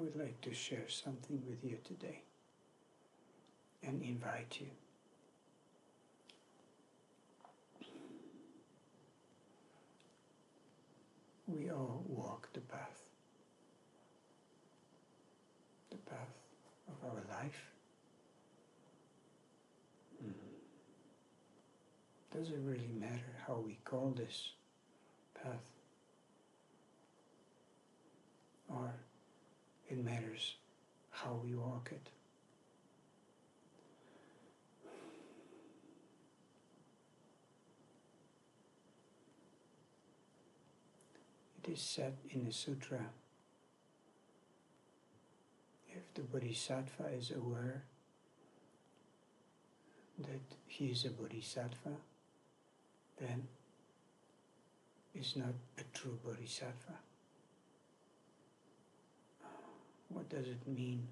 would like to share something with you today and invite you. We all walk the path of our life. Does it really matter how we call this path? Or it matters how we walk it? It is said in the sutra, if the Bodhisattva is aware that he is a Bodhisattva, then is not a true Bodhisattva. What does it mean?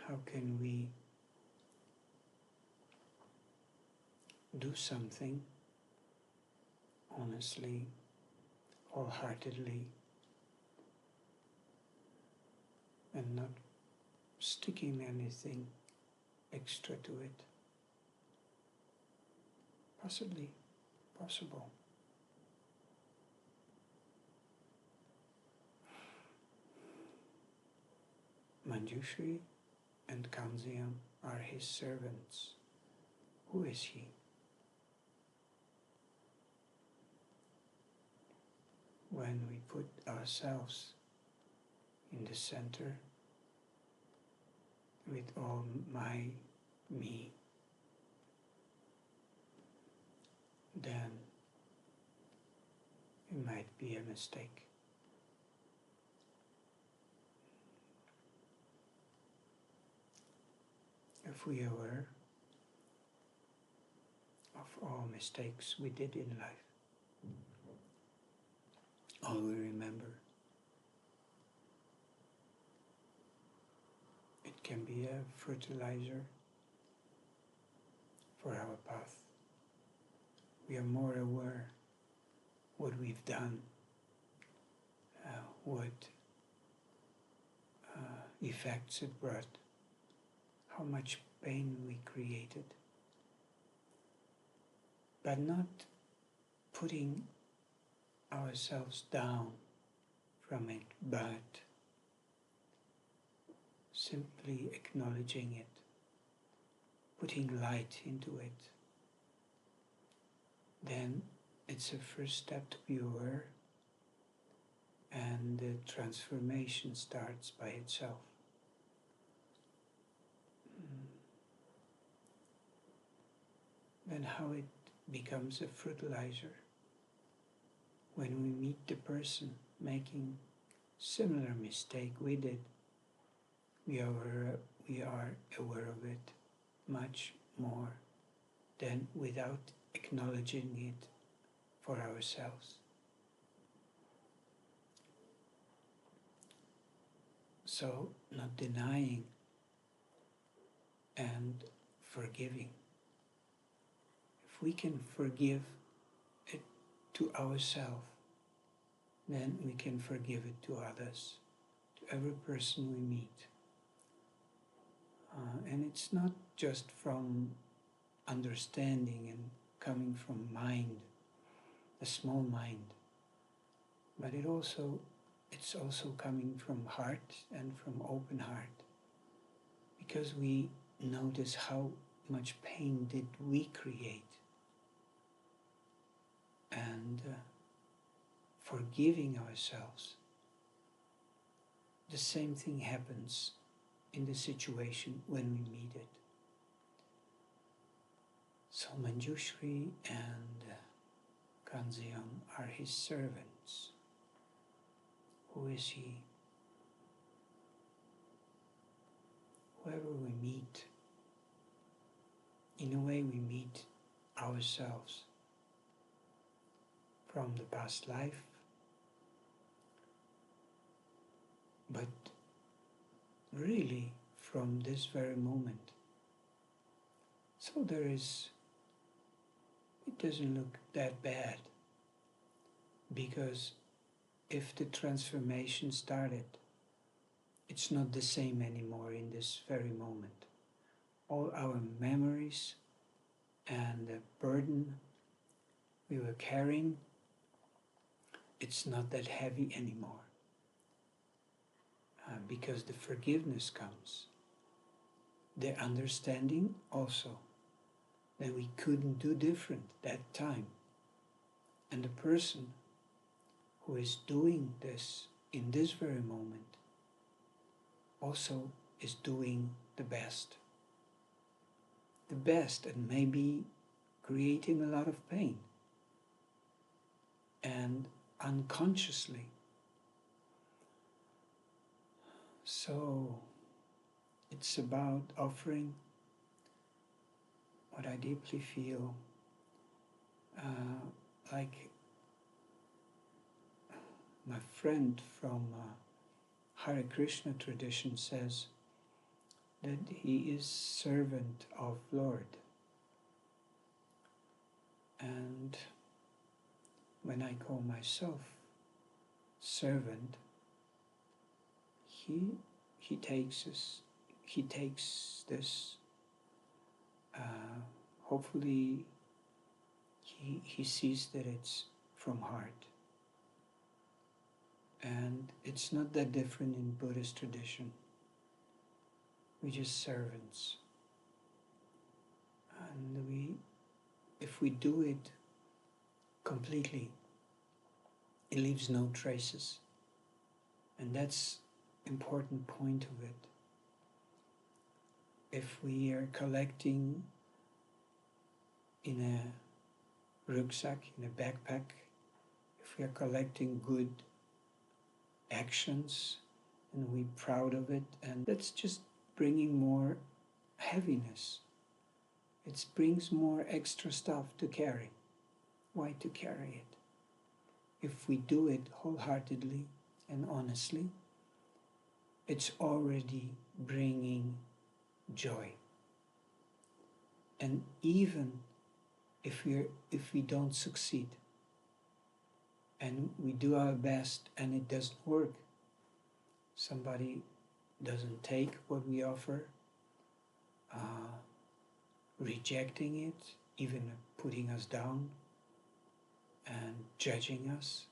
How can we do something honestly, wholeheartedly, and not sticking anything extra to it? Possibly possible. Manjushri and Kanzyam are his servants. Who is he? When we put ourselves in the center with all my, me, then it might be a mistake. If we are aware of all mistakes we did in life, all we remember, it can be a fertilizer for our path. We are more aware what we've done, what effects it brought, how much pain we created, but not putting ourselves down from it, but simply acknowledging it, putting light into it. Then it's a first step to be aware, and the transformation starts by itself. Then how it becomes a fertilizer. When we meet the person making similar mistake we did, we are aware of it much more than without acknowledging it for ourselves. So, not denying and forgiving. If we can forgive it to ourselves, then we can forgive it to others, to every person we meet. And it's not just from understanding and coming from mind, a small mind, but it's also coming from heart and from open heart, because we notice how much pain did we create, and forgiving ourselves, the same thing happens in the situation when we meet it. So Manjushri and Kanzyam are his servants. Who is he? Whoever we meet, in a way we meet ourselves from the past life, but really from this very moment. So it doesn't look that bad, because if the transformation started. It's not the same anymore in this very moment. All our memories and the burden we were carrying, it's not that heavy anymore. Because the forgiveness comes. The understanding also that we couldn't do different that time. And the person who is doing this in this very moment also is doing the best. The best, and maybe creating a lot of pain. And unconsciously. So it's about offering what I deeply feel, like my friend from Hare Krishna tradition says that he is servant of Lord. And when I call myself servant, he takes this. Hopefully, he sees that it's from heart, and it's not that different in Buddhist tradition. We're just servants, and if we do it completely, it leaves no traces, and that's important point of it. If we are collecting in a rucksack, in a backpack, if we are collecting good actions and we're proud of it, and that's just bringing more heaviness. It brings more extra stuff to carry. Why to carry it? If we do it wholeheartedly and honestly, it's already bringing joy. And even if we don't succeed and we do our best and it doesn't work, somebody doesn't take what we offer, rejecting it, even putting us down and judging us,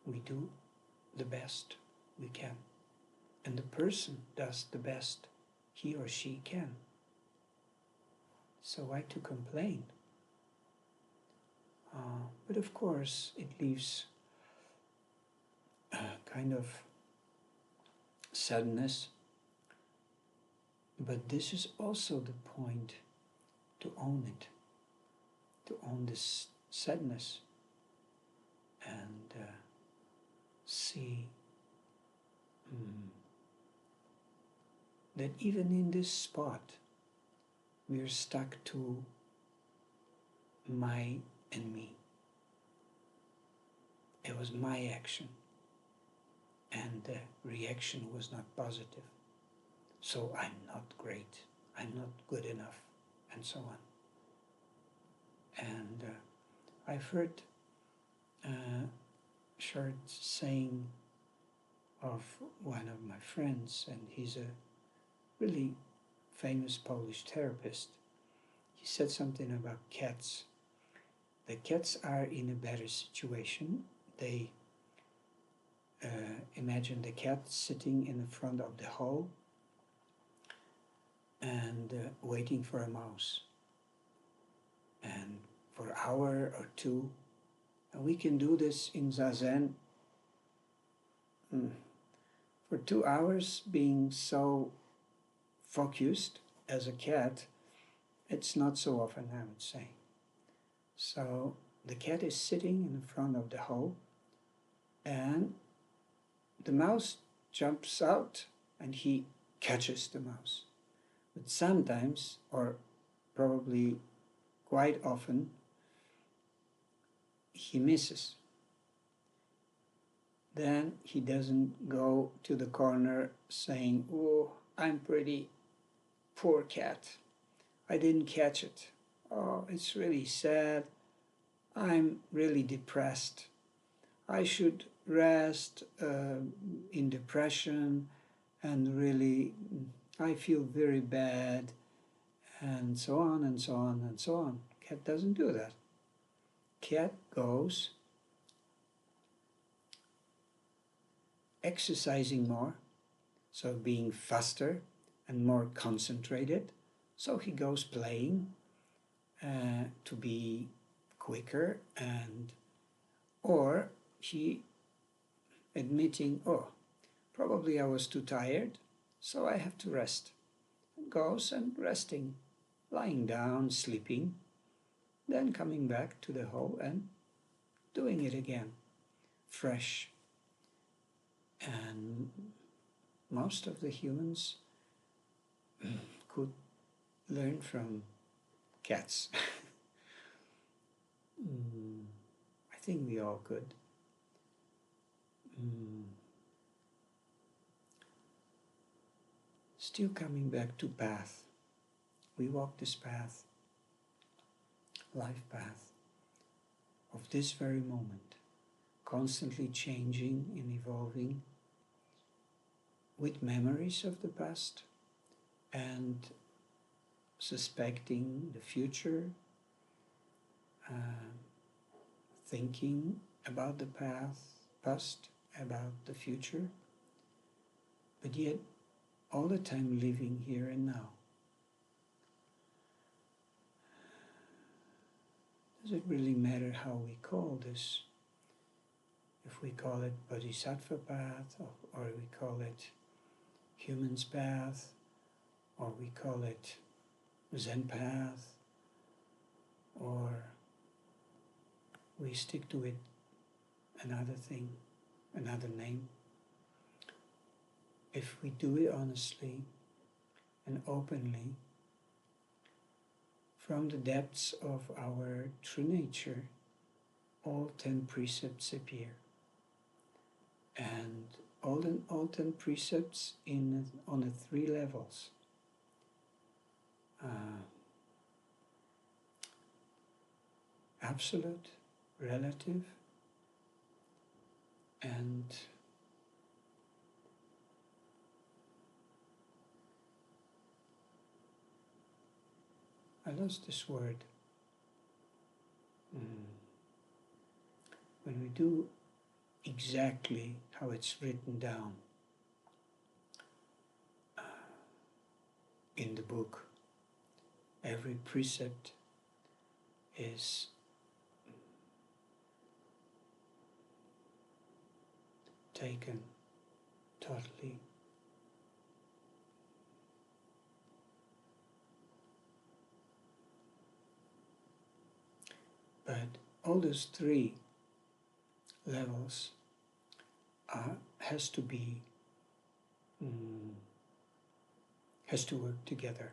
we do the best we can. And the person does the best he or she can. So why to complain? But of course, it leaves a kind of sadness. But this is also the point, to own it, to own this sadness and see that even in this spot, we are stuck to my and me. It was my action, and the reaction was not positive. So I'm not great, I'm not good enough, and so on. And I've heard a short saying of one of my friends, and he's a really famous Polish therapist. He said something about cats. The cats are in a better situation. They imagine the cat sitting in the front of the hall and waiting for a mouse. And for an hour or two, and we can do this in Zazen. For 2 hours, being so focused as a cat, it's not so often, I would say. So the cat is sitting in front of the hole, and the mouse jumps out and he catches the mouse. But sometimes, or probably quite often, he misses. Then he doesn't go to the corner saying, "Oh, I'm pretty poor cat. I didn't catch it. Oh, it's really sad. I'm really depressed. I should rest in depression, and really I feel very bad, and so on and so on and so on. Cat doesn't do that. Cat goes exercising more, so being faster and more concentrated. So he goes playing to be quicker, and or he admitting, oh, probably I was too tired, so I have to rest. And goes and resting, lying down, sleeping, then coming back to the hole and doing it again, fresh. And most of the humans could learn from cats. I think we all could. Still coming back to path. We walk this path, life path, of this very moment, constantly changing and evolving with memories of the past and suspecting the future, thinking about the past, about the future, but yet all the time living here and now. Does it really matter how we call this? If we call it Bodhisattva Path, or we call it Human's Path, or we call it Zen Path, or we stick to it another thing, another name. If we do it honestly and openly, from the depths of our true nature, all 10 precepts appear. And all 10 precepts on the 3 levels. Absolute, relative, and I lost this word. When we do exactly how it's written down in the book, every precept is taken totally. But all those 3 levels has to work together.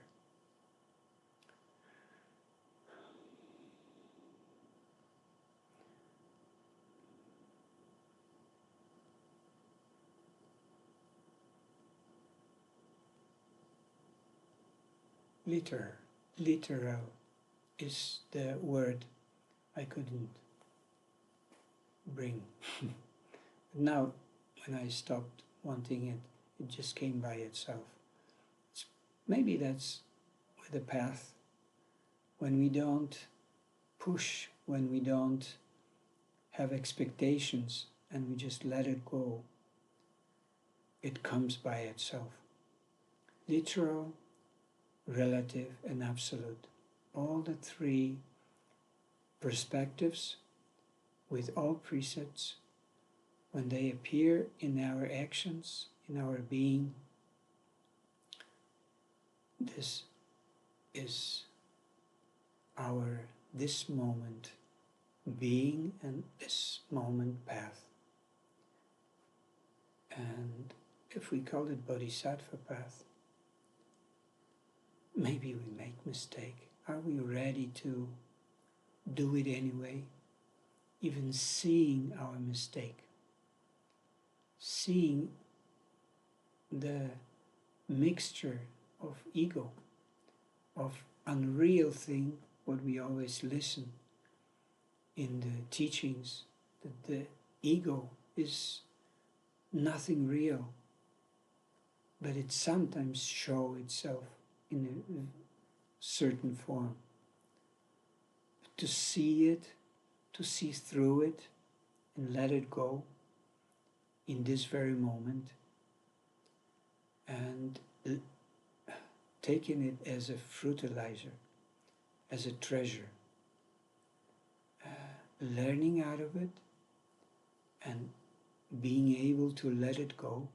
Literal is the word I couldn't bring. Now, when I stopped wanting it, it just came by itself. Maybe that's with the path. When we don't push, when we don't have expectations, and we just let it go, it comes by itself. Literal, relative, and absolute. All the 3 perspectives with all precepts, when they appear in our actions, in our being, this is our this moment being and this moment path. And if we call it Bodhisattva Path, maybe we make mistake. Are we ready to do it anyway? Even seeing our mistake, seeing the mixture of ego, of unreal thing, what we always listen in the teachings that the ego is nothing real, but it sometimes shows itself in a certain form. To see it, to see through it, and let it go in this very moment, and taking it as a fertilizer, as a treasure, learning out of it, and being able to let it go.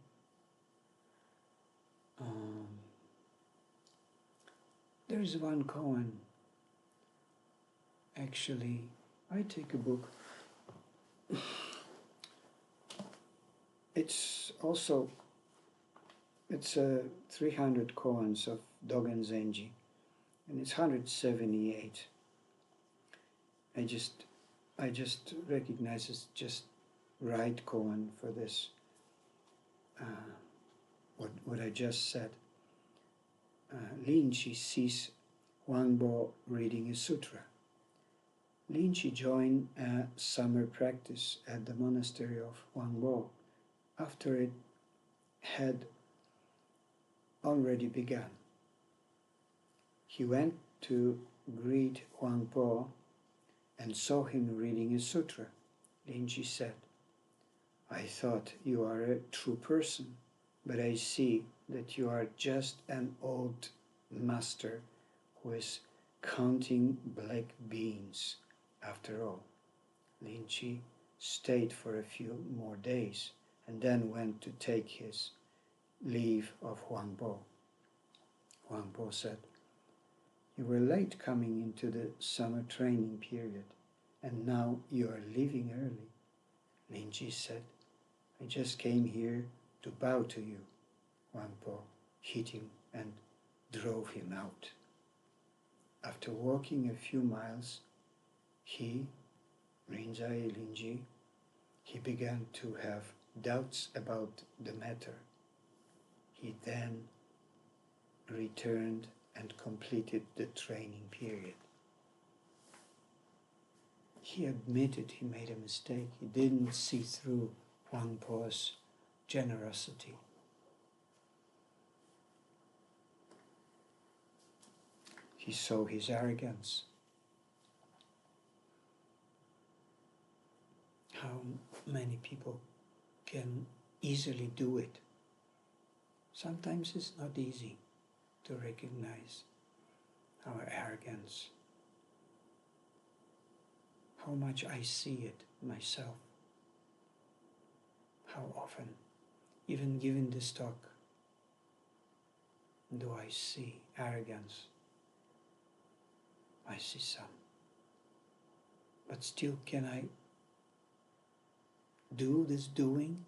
There is one koan, actually, I take a book. It's 300 koans of Dogen Zenji, and it's 178. I just recognize it's just right koan for this, what I just said. Linchi sees Wangbo reading a sutra. Linchi joined a summer practice at the monastery of Wangbo after it had already begun. He went to greet Wangpo and saw him reading a sutra. Linchi said, "I thought you are a true person, but I see that you are just an old master who is counting black beans after all." Linchi stayed for a few more days and then went to take his leave of Wangpo. Wangpo said, "You were late coming into the summer training period, and now you are leaving early." Linchi said, "I just came here to bow to you." Wangpo hit him and drove him out. After walking a few miles, he, Rinzai Linji, he began to have doubts about the matter. He then returned and completed the training period. He admitted he made a mistake. He didn't see through Wangpo's generosity. He saw his arrogance. How many people can easily do it? Sometimes it's not easy to recognize our arrogance. How much I see it myself. How often, even given this talk, do I see arrogance? I see some. But still, can I do this doing,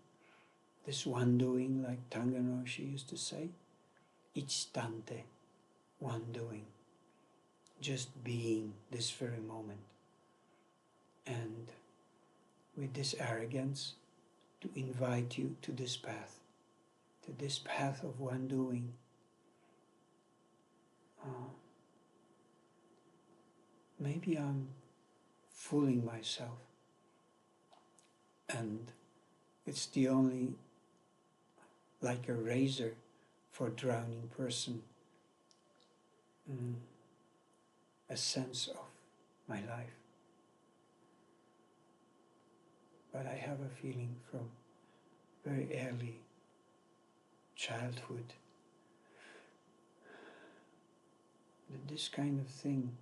this one doing, like Tangan Roshi used to say? Ichstante, one doing, just being this very moment. And with this arrogance, to invite you to this path of one doing. Maybe I'm fooling myself, and it's the only, like a razor for a drowning person, a sense of my life. But I have a feeling from very early childhood that this kind of thing,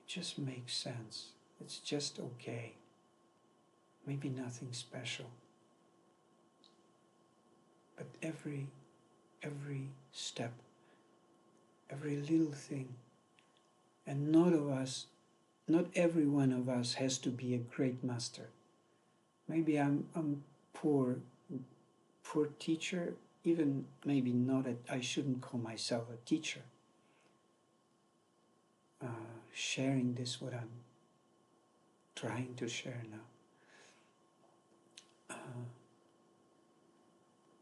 it just makes sense. It's just okay. Maybe nothing special. But every step, every little thing, and not every one of us has to be a great master. Maybe I'm poor teacher, even maybe not I shouldn't call myself a teacher. Sharing this, what I'm trying to share now.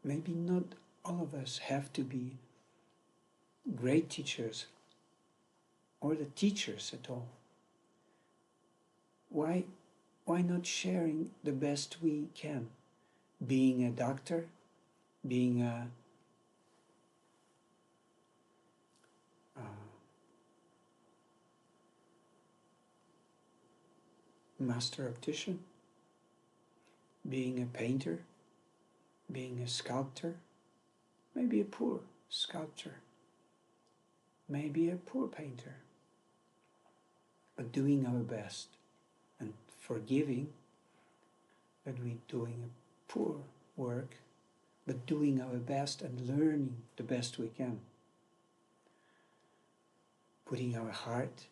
Maybe not all of us have to be great teachers or the teachers at all. Why not sharing the best we can? Being a doctor, being a master optician, being a painter, being a sculptor, maybe a poor sculptor, maybe a poor painter, but doing our best and forgiving that we're doing a poor work, but doing our best and learning the best we can. Putting our heart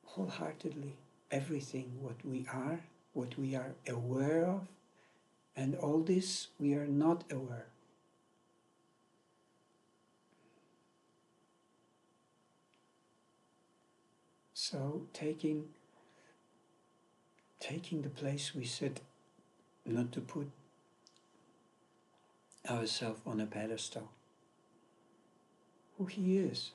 wholeheartedly, everything what we are aware of, and all this we are not aware. So taking the place we sit, not to put ourselves on a pedestal, who he is,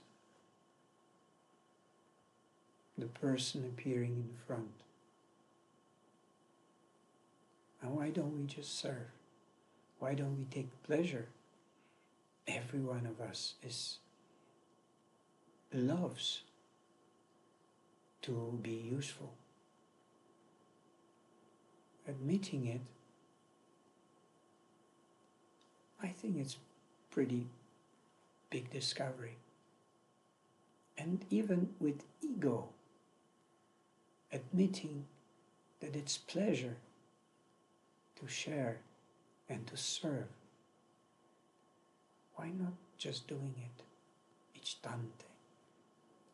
the person appearing in front. And why don't we just serve? Why don't we take pleasure? Every one of us loves to be useful. Admitting it, I think it's pretty big discovery. And even with ego, admitting that it's pleasure to share and to serve. Why not just doing it? Istante.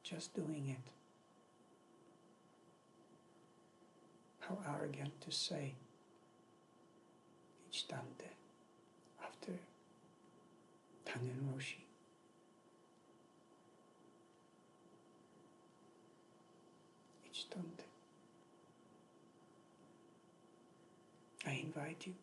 Just doing it. How arrogant to say istante after Tangen Roshi. Istante. I invite you